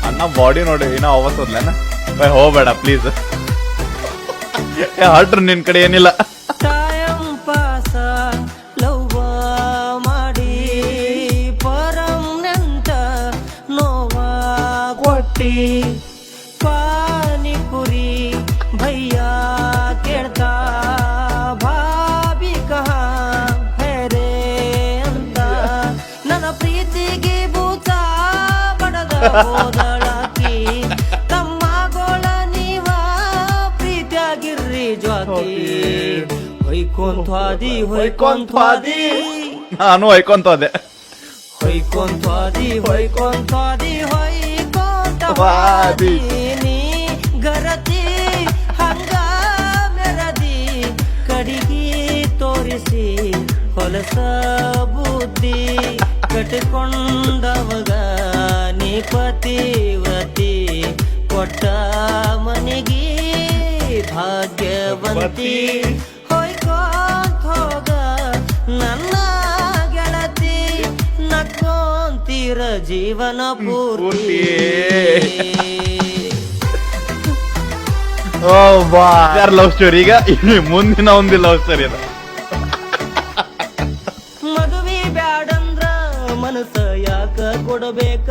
ಅಣ್ಣ ಬಾಡಿ ನೋಡಿ ಏನೋ ಅವಸದ್ಲೇನ ಹೋಗ್ಬೇಡ ಪ್ಲೀಸ್ ಹಟ್ರು ನಿನ್ ಕಡೆ ಏನಿಲ್ಲ ಟೈಮ್ ಪಾಸ ಲವ್ವ ಮಾಡಿ ಪರಮ್ನೆಂತ ನೋವಾ ಕೊಟ್ಟಿ ಪಾನಿಪುರಿ ಭಯ್ಯ ಕೇಳ್ತಾ ಭಾಬಿ ಕಹಾ ಹೇರೆ ಅಂತ ನನ್ನ ಪ್ರೀತಿಗೆ ಭೂತ ಬಡದ ಹೋದಳಾಕಿ ತಮ್ಮಗೋಳ ನೀವ ಪ್ರೀತಿಯಾಗಿರ್ರಿ ಜ್ವಾಕಿ ಹೊಯ್ಕೊಂತ್ವಾದಿ ಹೊಯ್ಕೊಂತ್ವಾದಿ ನಾನು ಹೊಯ್ಕೊಂತೋದೆ ಹೊಯ್ಕೊಂತ್ವಾದಿ ಹೊಯ್ಕೊಂತ್ವಾದಿ ಹೊಯ್ಕೊಂತವಾದಿ ನೀ ಗರತಿ ಹಂಗ ಮೆರದಿ ಕಡಿಗಿ ತೋರಿಸಿ ಹೊಲಸ ಬುದ್ಧಿ ಕಟ್ಕೊಂಡವಗ ನೀ ಪತಿವತಿ ಕೊಟ್ಟ ಮನೆಗಿ ಭಾಗ್ಯವಂತಿ ಹೊಯ್ಕೊಂತ ಹೋಗ ನನ್ನ ಗೆಳತಿ ನಕ್ಕೊಂತೀರ ಜೀವನ ಪೂರ್ತಿ ಓ ಬಾ ಲವ್ ಸ್ಟೋರಿ ಈಗ ಮುಂದಿನ ಒಂದು ಲವ್ ಸ್ಟೋರಿ ಅದು ಮದುವೆ ಬ್ಯಾಡಂದ್ರ ಮನಸ್ಸ ಯಾಕ ಕೊಡಬೇಕ